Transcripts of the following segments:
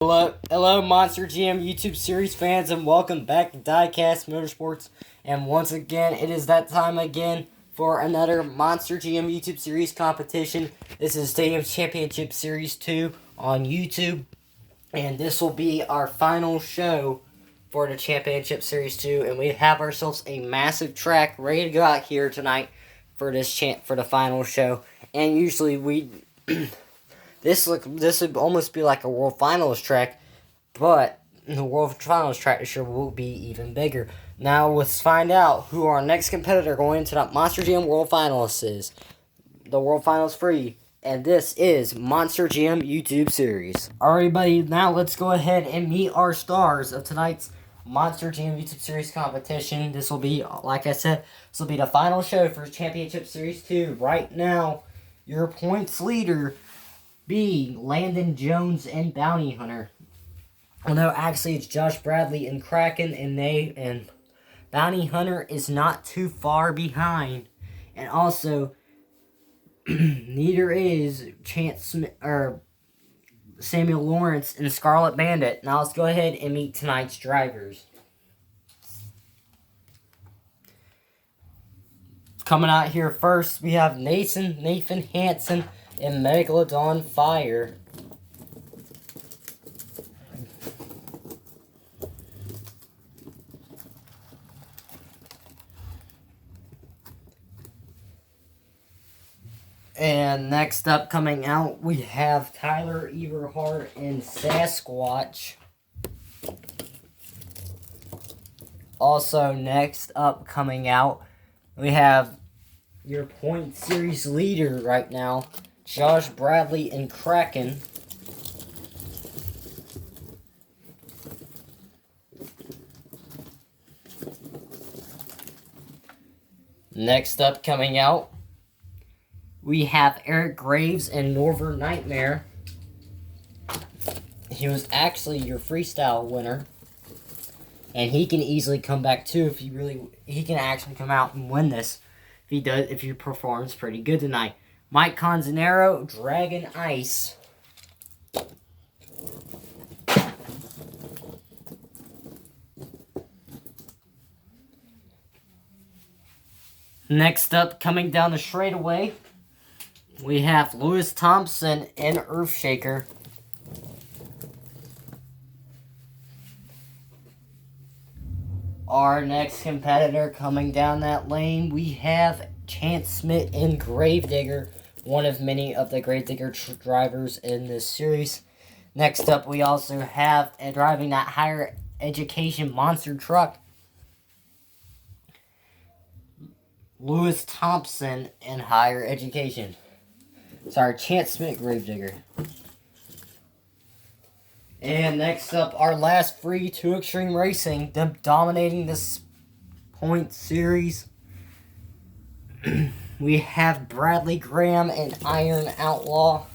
Hello, Monster GM YouTube series fans, and welcome back to Diecast Motorsports. And once again, it is that time again for another Monster GM YouTube series competition. This is Stadium Championship Series 2 on YouTube, and this will be our final show for the Championship Series 2. And we have ourselves a massive track ready to go out here tonight for for the final show. And usually we. This would almost be like a World Finals track, but the World Finals track this year will be even bigger. Now let's find out who our next competitor going into that Monster GM World Finals is. The World Finals free, and this is Monster GM YouTube Series. Alright, buddy. Now let's go ahead and meet our stars of tonight's Monster GM YouTube Series competition. This will be, like I said, this will be the final show for Championship Series 2. Right now, your points leader B, Landon Jones and Bounty Hunter. Well, no, actually, it's Josh Bradley and Kraken, and Bounty Hunter is not too far behind. And also, neither is Chance Smith or Samuel Lawrence and Scarlet Bandit. Now let's go ahead and meet tonight's drivers. Coming out here first, we have Nathan Hansen and Megalodon Fire. And next up coming out, we have Tyler Eberhardt and Sasquatch. Also next up coming out, we have your point series leader right now, Josh Bradley and Kraken. Next up coming out, we have Eric Graves and Northern Nightmare. He was actually your freestyle winner, and he can easily come back too if he can actually come out and win this if he performs pretty good tonight. Mike Canzanero, Dragon Ice. Next up, coming down the straightaway, we have Lewis Thompson and Earthshaker. Our next competitor coming down that lane, we have Chance Smith and Gravedigger, one of many of the Gravedigger drivers in this series. Next up, we also have driving that higher education monster truck, Lewis Thompson and higher education. Sorry, Chance Smith, Gravedigger. And next up, our last free 2 Extreme Racing, them dominating this point series. We have Bradley Graham and Iron Outlaw.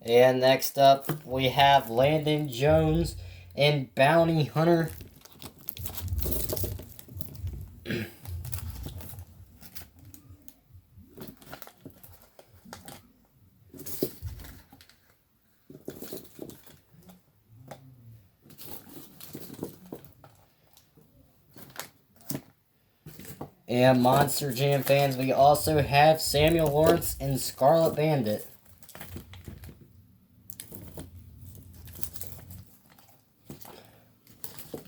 And next up, we have Landon Jones and Bounty Hunter. And Monster Jam fans, we also have Samuel Lawrence and Scarlet Bandit.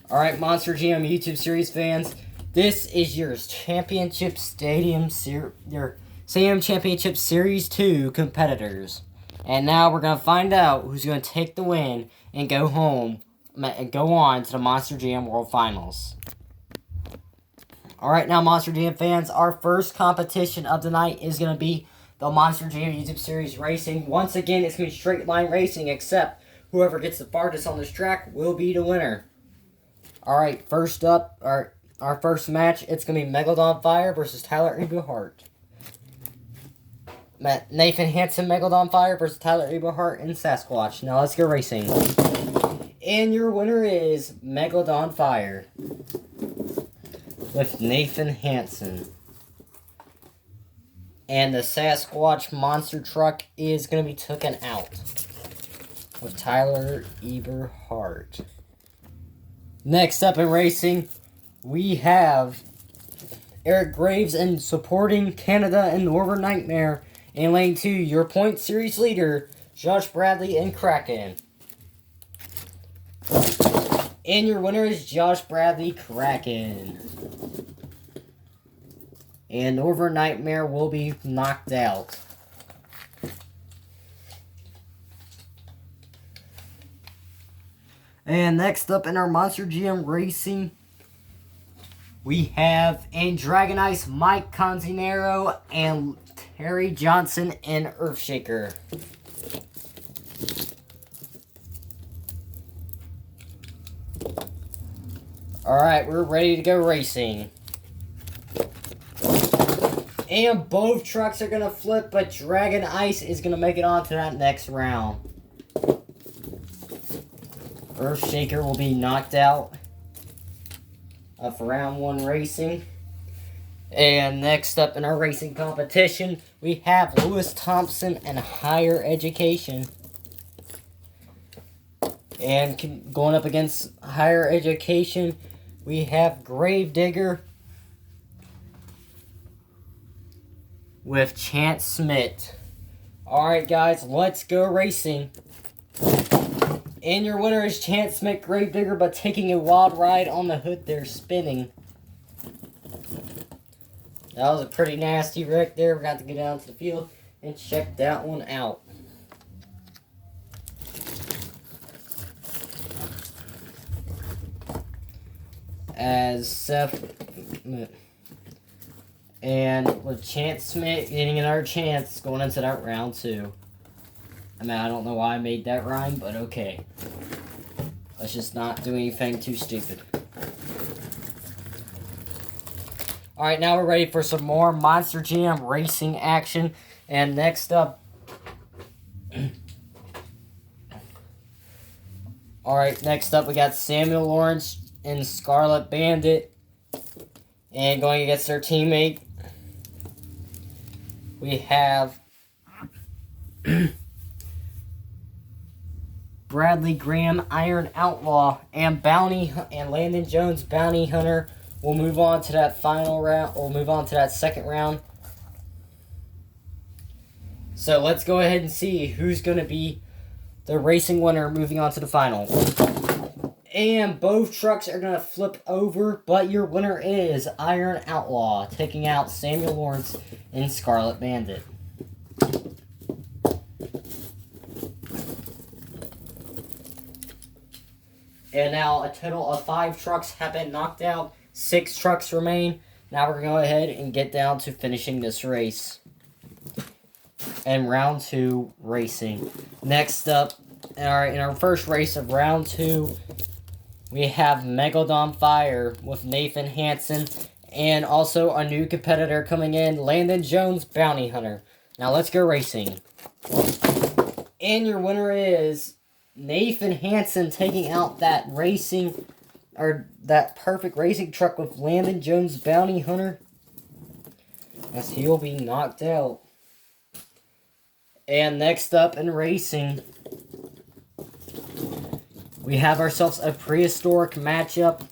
Alright, Monster Jam YouTube series fans, this is your Championship Stadium Championship Series 2 competitors. And now we're going to find out who's going to take the win and go home and go on to the Monster Jam World Finals. Alright, now Monster Jam fans, our first competition of the night is going to be the Monster Jam YouTube Series Racing. Once again, it's going to be straight line racing, except whoever gets the farthest on this track will be the winner. Alright, first up, our first match, it's going to be Megalodon Fire versus Tyler Eberhardt. Nathan Hansen, Megalodon Fire versus Tyler Eberhardt and Sasquatch. Now let's go racing. And your winner is Megalodon Fire with Nathan Hansen. And the Sasquatch monster truck is going to be taken out with Tyler Eberhardt. Next up in racing, we have Eric Graves and supporting Canada and Northern Nightmare. In lane 2, your point series leader, Josh Bradley and Kraken. And your winner is Josh Bradley Kraken. And Northern Nightmare will be knocked out. And next up in our Monster GM Racing, we have in Dragon Ice, Mike Canzinero and Terry Johnson and Earthshaker. Alright, we're ready to go racing. And both trucks are going to flip, but Dragon Ice is going to make it on to that next round. Earthshaker will be knocked out for round 1 racing. And next up in our racing competition, we have Lewis Thompson and Higher Education. And going up against Higher Education, we have Gravedigger with Chance Smith. Alright guys, let's go racing. And your winner is Chance Smith Gravedigger, but taking a wild ride on the hood there, spinning. That was a pretty nasty wreck there. We got to go down to the field and check that one out. As Seth and with Chance Smith getting another chance going into that round 2. I mean, I don't know why I made that rhyme, but okay. Let's just not do anything too stupid. Alright, now we're ready for some more Monster Jam racing action. And next up... Alright, next up we got Samuel Lawrence and Scarlet Bandit. And going against their teammate, we have... Bradley Graham, Iron Outlaw, and Landon Jones, Bounty Hunter, will move on to that final round. We'll move on to that second round. So let's go ahead and see who's going to be the racing winner moving on to the final. And both trucks are going to flip over, but your winner is Iron Outlaw, taking out Samuel Lawrence and Scarlet Bandit. And now a total of 5 trucks have been knocked out. 6 trucks remain. Now we're going to go ahead and get down to finishing this race. And round 2 racing. Next up, in our first race of round 2, we have Megalodon Fire with Nathan Hansen. And also a new competitor coming in, Landon Jones, Bounty Hunter. Now let's go racing. And your winner is Nathan Hansen, taking out that perfect racing truck with Landon Jones, Bounty Hunter, as he'll be knocked out. And next up in racing, we have ourselves a prehistoric matchup.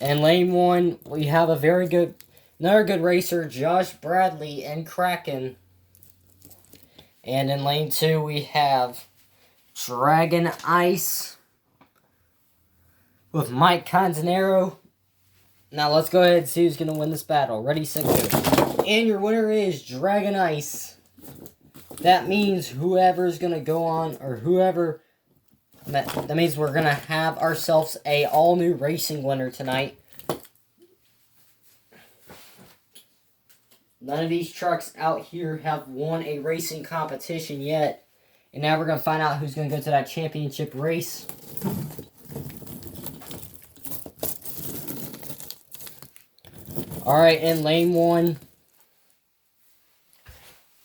In lane 1, we have another good racer, Josh Bradley and Kraken. And in lane 2, we have Dragon Ice with Mike Canzinero. Now let's go ahead and see who's going to win this battle. Ready, set, go. And your winner is Dragon Ice. That means whoever's going to go on, or whoever... That means we're going to have ourselves a all-new racing winner tonight. None of these trucks out here have won a racing competition yet. And now we're going to find out who's going to go to that championship race. Alright, in lane 1,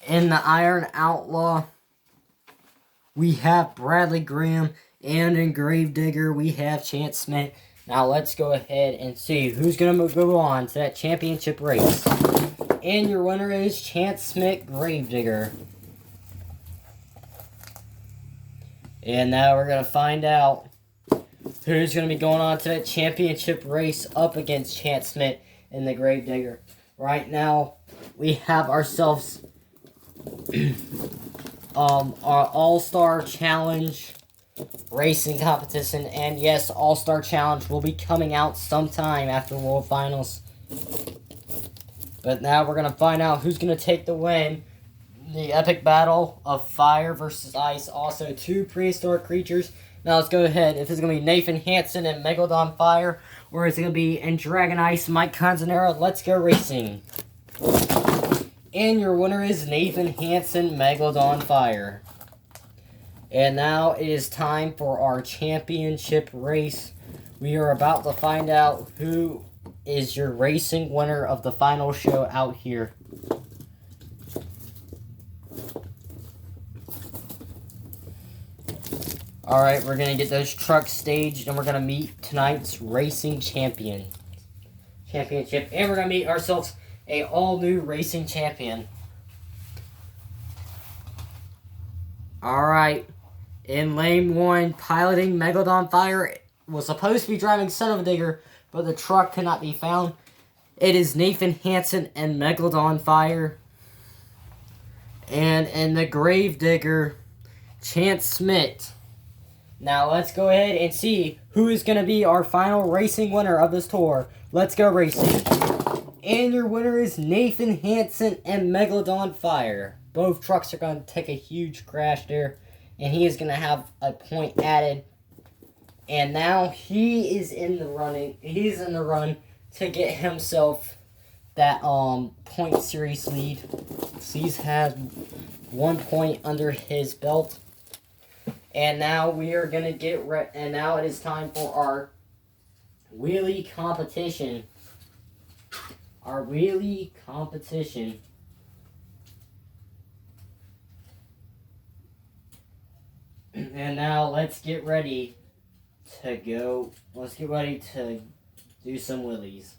in the Iron Outlaw, we have Bradley Graham. And in Gravedigger, we have Chance Smith. Now let's go ahead and see who's going to go on to that championship race. And your winner is Chance Smith Gravedigger. And now we're going to find out who's going to be going on to that championship race up against Chance Smith and the Gravedigger. Right now, we have ourselves our All-Star Challenge racing competition. And yes, All-Star Challenge will be coming out sometime after World Finals. But now we're going to find out who's going to take the win. The epic battle of fire versus ice. Also, 2 prehistoric creatures. Now let's go ahead. If it's going to be Nathan Hansen and Megalodon Fire, or is it going to be in Dragon Ice, Mike Canzanera? Let's go racing. And your winner is Nathan Hansen, Megalodon Fire. And now it is time for our championship race. We are about to find out who is your racing winner of the final show out here. Alright, we're going to get those trucks staged and we're going to meet tonight's racing championship. And we're going to meet ourselves a all-new racing champion. Alright, in lane 1, piloting Megalodon Fire, was supposed to be driving Son of a Digger, but the truck could not be found. It is Nathan Hansen and Megalodon Fire. And in the Gravedigger, Chance Smith. Now let's go ahead and see who is going to be our final racing winner of this tour. Let's go racing. And your winner is Nathan Hansen and Megalodon Fire. Both trucks are going to take a huge crash there. And he is going to have a point added. And now he is in the running. He's in the run to get himself that point series lead. So he's had 1 point under his belt. And now we are going to get and now it is time for our wheelie competition. Our wheelie competition. And now let's get ready to go. Let's get ready to do some wheelies,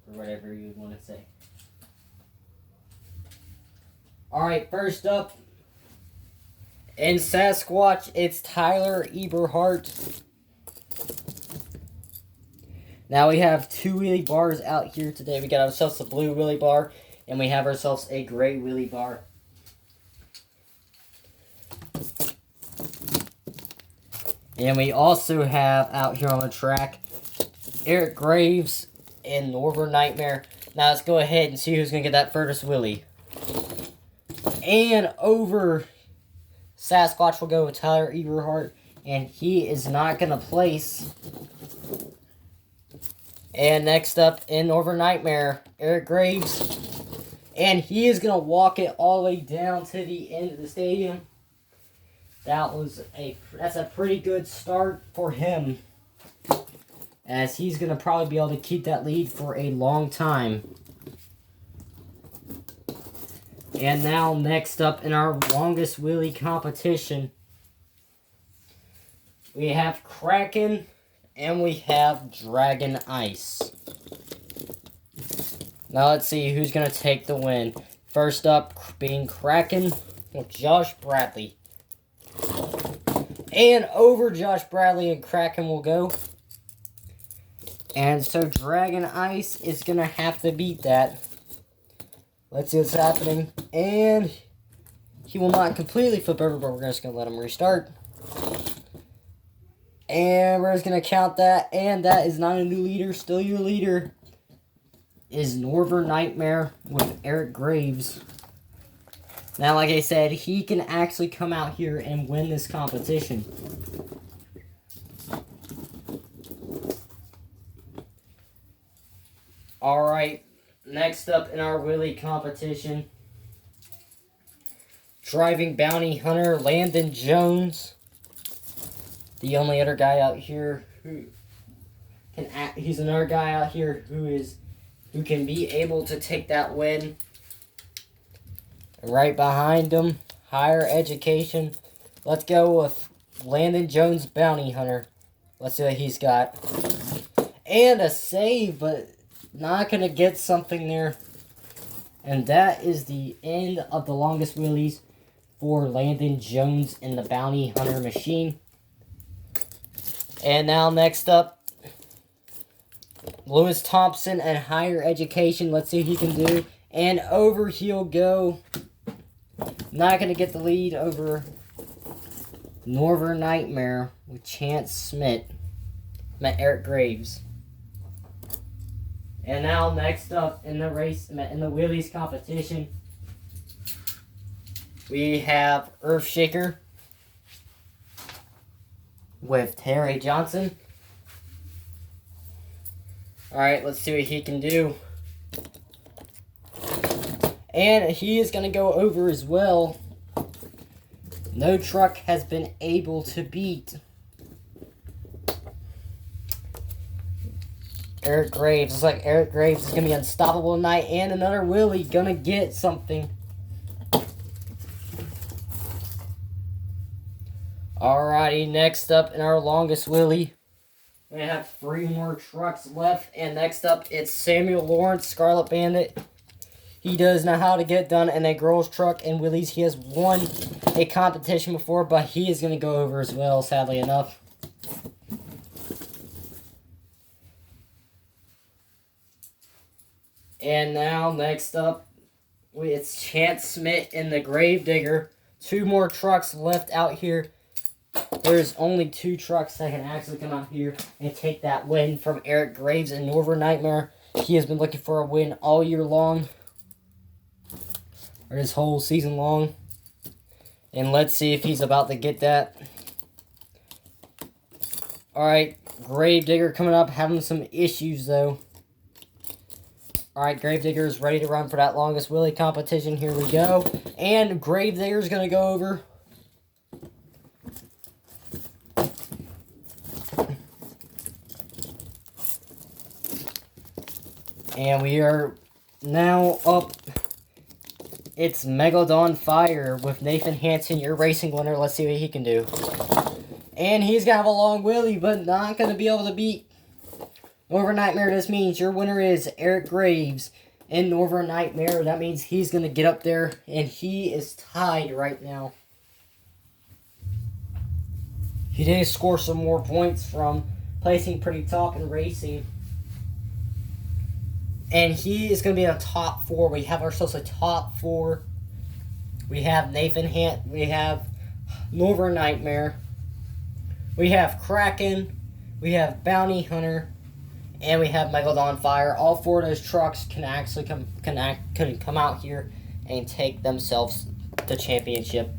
or whatever you want to say. Alright, first up, in Sasquatch, it's Tyler Eberhardt. Now we have 2 wheelie bars out here today. We got ourselves a blue wheelie bar, and we have ourselves a gray wheelie bar. And we also have out here on the track Eric Graves and Northern Nightmare. Now let's go ahead and see who's going to get that furthest wheelie. And over Sasquatch will go with Tyler Eberhardt, and he is not going to place. And next up in Northern Nightmare, Eric Graves. And he is going to walk it all the way down to the end of the stadium. That's a pretty good start for him, as he's going to probably be able to keep that lead for a long time. And now next up in our longest wheelie competition, we have Kraken and we have Dragon Ice. Now let's see who's going to take the win. First up being Kraken with Josh Bradley. And over Josh Bradley and Kraken will go. And so Dragon Ice is going to have to beat that. Let's see what's happening. And he will not completely flip over, but we're just going to let him restart. And we're just going to count that. And that is not a new leader. Still your leader is Northern Nightmare with Eric Graves. Now, like I said, he can actually come out here and win this competition. Alright, next up in our wheelie competition, driving bounty hunter Landon Jones. The only other guy out here who can he's another guy out here who can be able to take that win. Right behind him, higher education. Let's go with Landon Jones, bounty hunter. Let's see what he's got. And a save, but not going to get something there. And that is the end of the longest wheelies for Landon Jones in the Bounty Hunter machine. And now next up, Lewis Thompson and higher education. Let's see what he can do. And over he'll go. Not going to get the lead over Northern Nightmare with Chance Smith. Met Eric Graves. And now next up in the race, in the wheelies competition, we have Earthshaker with Terry Johnson. Alright, let's see what he can do. And he is going to go over as well. No truck has been able to beat Eric Graves. Looks like Eric Graves is going to be unstoppable tonight. And another wheelie going to get something. Alrighty, next up in our longest wheelie, we have 3 more trucks left. And next up, it's Samuel Lawrence, Scarlet Bandit. He does know how to get done in a girl's truck and wheelies. He has won a competition before, but he is going to go over as well, sadly enough. And now, next up, it's Chance Smith in the Gravedigger. 2 more trucks left out here. There's only 2 trucks that can actually come out here and take that win from Eric Graves in Northern Nightmare. He has been looking for a win all year long, or this whole season long. And let's see if he's about to get that. Alright, Gravedigger coming up, having some issues though. Alright, Gravedigger is ready to run for that longest wheelie competition. Here we go. And Gravedigger is going to go over. And we are now up. It's Megalodon Fire with Nathan Hansen, your racing winner. Let's see what he can do. And he's going to have a long wheelie, but not going to be able to beat Northern Nightmare. This means your winner is Eric Graves in Northern Nightmare. That means he's going to get up there, and he is tied right now. He did score some more points from placing pretty top in racing. And he is going to be in the top 4. We have ourselves a top 4. We have we have Northern Nightmare. We have Kraken. We have Bounty Hunter. And we have Megalodon Fire. All 4 of those trucks can actually come out here and take themselves the championship.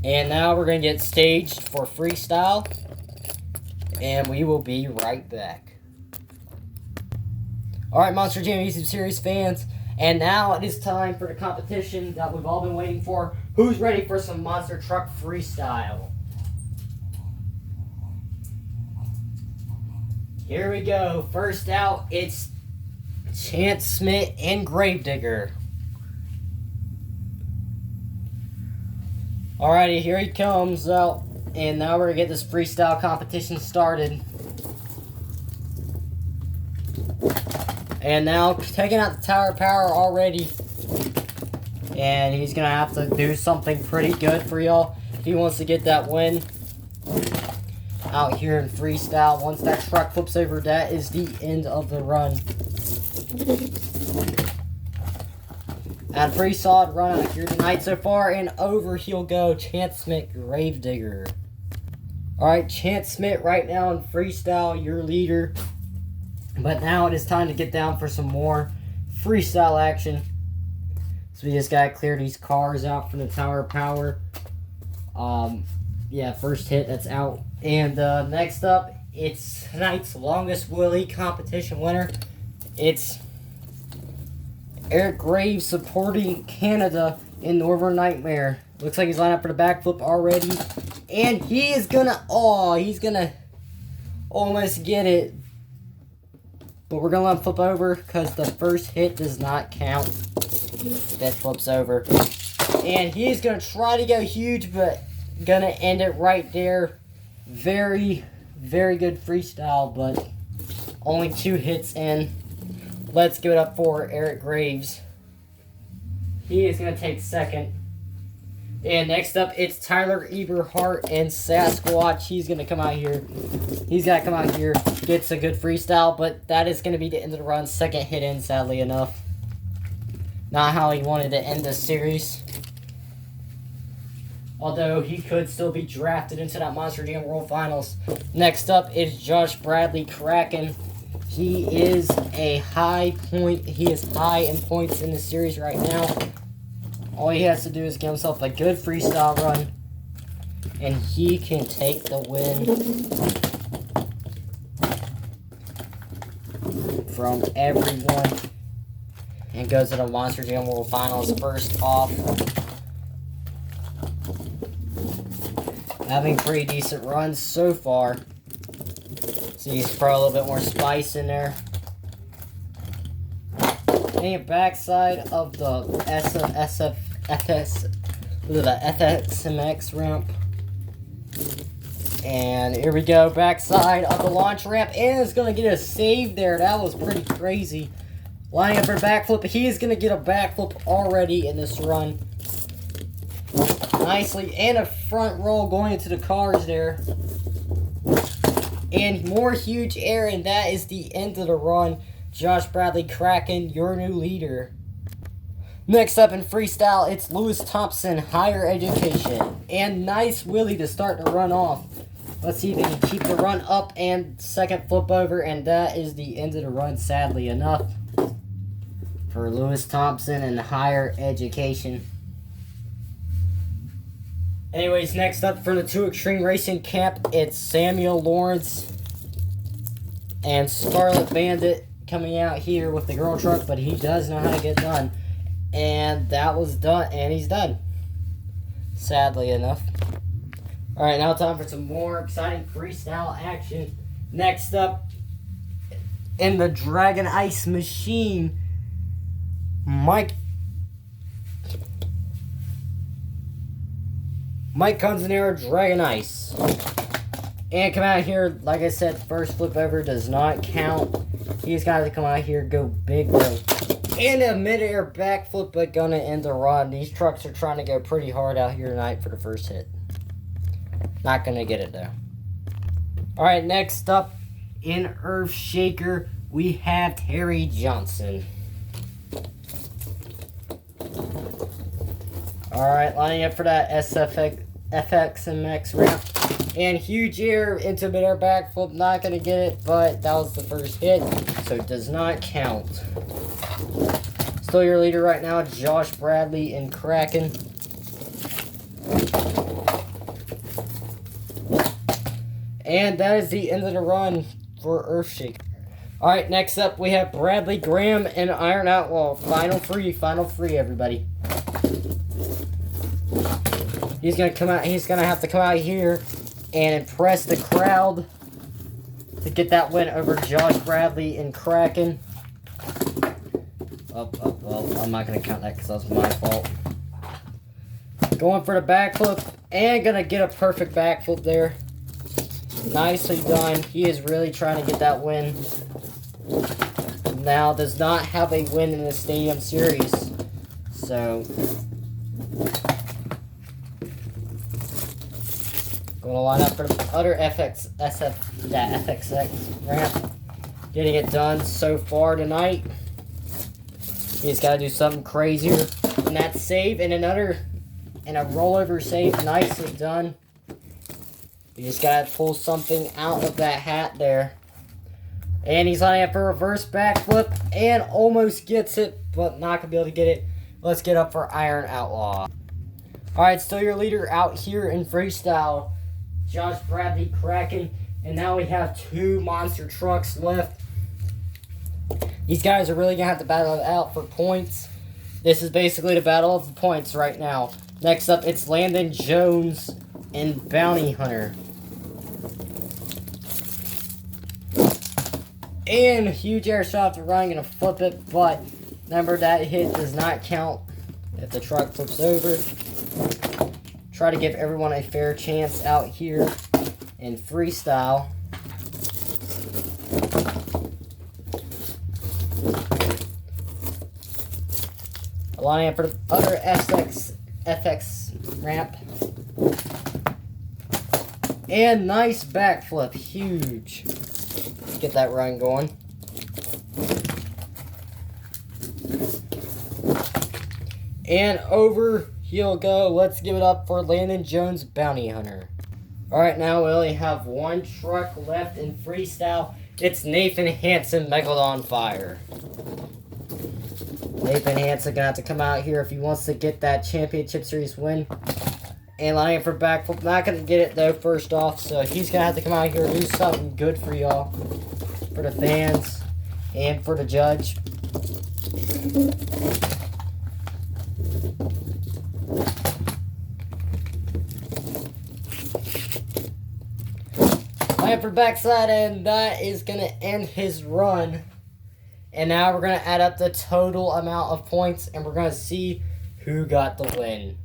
And now we're going to get staged for freestyle. And we will be right back. Alright, Monster Jam YouTube Series fans. And now it is time for the competition that we've all been waiting for. Who's ready for some monster truck freestyle? Here we go. First out, it's Chance Smith and Gravedigger. Alrighty, here he comes out. And now we're going to get this freestyle competition started. And now taking out the Tower of Power already. And he's going to have to do something pretty good for y'all if he wants to get that win out here in freestyle. Once that truck flips over, that is the end of the run. And a pretty solid run out here tonight so far. And over he'll go, Chance Smith, Gravedigger. Alright, Chance Smith right now in freestyle, your leader. But now it is time to get down for some more freestyle action. So we just gotta clear these cars out from the Tower of Power. Yeah, first hit, that's out. And next up, it's tonight's longest wheelie competition winner. It's Eric Graves supporting Canada in Northern Nightmare. Looks like he's lined up for the backflip already. And he is gonna, he's gonna almost get it. But we're gonna let him flip over because the first hit does not count. That flips over. And he's gonna try to go huge, but gonna end it right there. Very, very good freestyle, but Only 2 hits in. Let's give it up for Eric Graves. He is going to take second. And next up, it's Tyler Eberhardt and Sasquatch. He's going to come out here. He's got to come out here, gets a good freestyle, but that is going to be the end of the run. Second hit in, sadly enough. Not how he wanted to end the series. Although he could still be drafted into that Monster Jam World Finals. Next up is Josh Bradley Kraken. He is a high point. He is high in points in the series right now. All he has to do is give himself a good freestyle run, and he can take the win from everyone and goes to the Monster Jam World Finals. First off, having pretty decent runs so far. So he's probably a little bit more spice in there. And backside of the FXMX ramp. And here we go, backside of the launch ramp. And it's going to get a save there. That was pretty crazy. Lining up for a backflip. He is going to get a backflip already in this run. Nicely. And a front roll going into the cars there. And more huge air. And that is the end of the run. Josh Bradley Kraken, your new leader. Next up in freestyle, it's Lewis Thompson, Higher Education. And nice wheelie to start the run off. Let's see if he can keep the run up and second flip over. And that is the end of the run, sadly enough, for Lewis Thompson and Higher Education. Anyways, next up from the 2 Extreme Racing camp, it's Samuel Lawrence and Scarlet Bandit coming out here with the girl truck, but he does know how to get done. And that was done, and he's done, sadly enough. Alright, now time for some more exciting freestyle action. Next up, in the Dragon Ice Machine, Mike Canzanero, Dragon Ice. And come out here, like I said, first flip over does not count. He's got to come out here, go big though. And a mid-air backflip, but gonna end the run. These trucks are trying to go pretty hard out here tonight for the first hit. Not gonna get it though. Alright, next up in Earth Shaker, we have Terry Johnson. Alright, lining up for that FXMX ramp. And huge air into mid-air backflip. Not going to get it, but that was the first hit, so it does not count. Still your leader right now, Josh Bradley and Kraken. And that is the end of the run for Earthshaker. Alright, next up we have Bradley Graham and Iron Outlaw. Final free, everybody. He's gonna have to come out here and impress the crowd to get that win over Josh Bradley and Kraken. Well, I'm not gonna count that because that was my fault. Going for the backflip and gonna get a perfect backflip there. Nicely done. He is really trying to get that win. Now does not have a win in the Stadium Series, so going to line up for the other FXX ramp. Getting it done so far tonight. He's got to do something crazier. And that save and a rollover save. Nicely done. You just got to pull something out of that hat there. And he's lining up for a reverse backflip and almost gets it, but not going to be able to get it. Let's get up for Iron Outlaw. Alright, still your leader out here in freestyle, Josh Bradley Kraken. And now we have 2 monster trucks left. These guys are really going to have to battle it out for points. This is basically the battle of the points right now. Next up, it's Landon Jones and Bounty Hunter. And a huge air shot to run, gonna flip it, but remember that hit does not count if the truck flips over. Try to give everyone a fair chance out here in freestyle. Lining up for the other FX ramp. And nice backflip. Huge. Let's get that run going. And over he'll go. Let's give it up for Landon Jones, Bounty Hunter. Alright, now we only have one truck left in freestyle. It's Nathan Hansen, Megalodon Fire. Nathan Hansen gonna have to come out here if he wants to get that championship series win. And lining up for backflip. Not gonna get it though, first off. So he's gonna have to come out here and do something good for y'all. For the fans. And for the judge. Lining up for backside, and that is gonna end his run. And now we're going to add up the total amount of points, and we're going to see who got the win.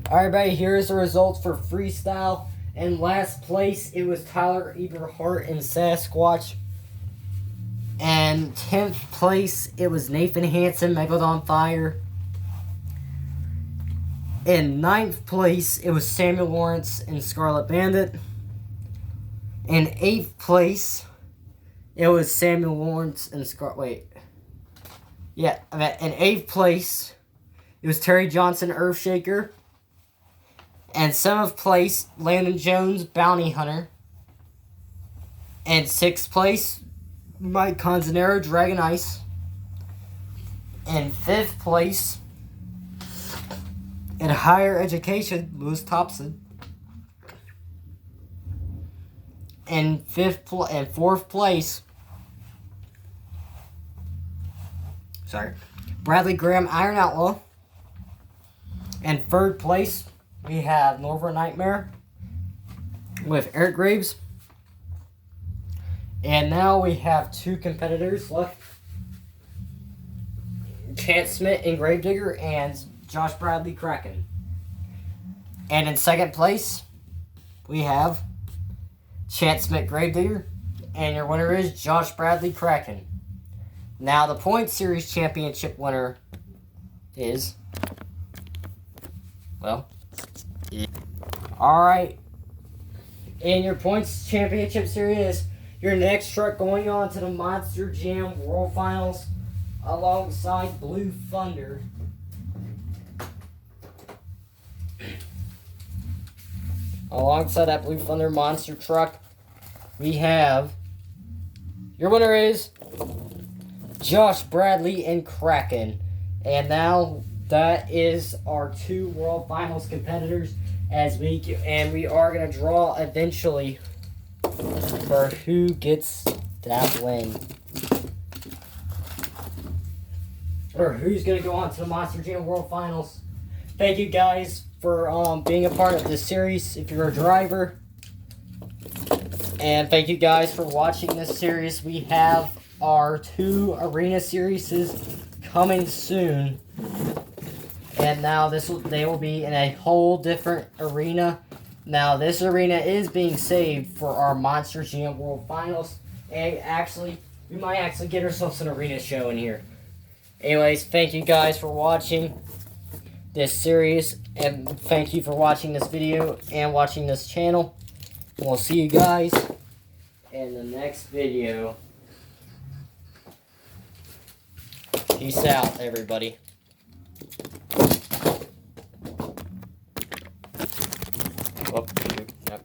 Alright, everybody, here's the results for freestyle. In last place, it was Tyler Eberhart and Sasquatch. And 10th place, it was Nathan Hansen, Megalodon Fire. In 9th place, it was Samuel Lawrence and Scarlet Bandit. In 8th place, it was Samuel Lawrence and in 8th place, it was Terry Johnson, Earthshaker. And 7th place, Landon Jones, Bounty Hunter. And 6th place, Mike Canzanero, Dragon Ice. And 5th place, in higher education, Lewis Thompson. And 4th place, Bradley Graham, Iron Outlaw. And 3rd place, we have Northern Nightmare with Eric Graves. And now we have 2 competitors left. Chance Smith and Gravedigger and Josh Bradley Kraken. And in 2nd place, we have Chance Smith Gravedigger. And your winner is Josh Bradley Kraken. Now, the Point Series Championship winner is, well, alright. And your Points Championship Series is your next truck going on to the Monster Jam World Finals alongside Blue Thunder. Alongside that Blue Thunder monster truck, we have, your winner is Josh Bradley and Kraken. And now that is our 2 World Finals competitors and we are going to draw eventually for who gets that win. Or who's going to go on to the Monster Jam World Finals. Thank you guys for being a part of this series if you're a driver. And thank you guys for watching this series. We have our 2 arena series coming soon. And now they will be in a whole different arena. Now this arena is being saved for our Monster Jam World Finals. And actually, we might actually get ourselves an arena show in here. Anyways, thank you guys for watching this series. And thank you for watching this video and watching this channel. We'll see you guys in the next video. Peace out, everybody.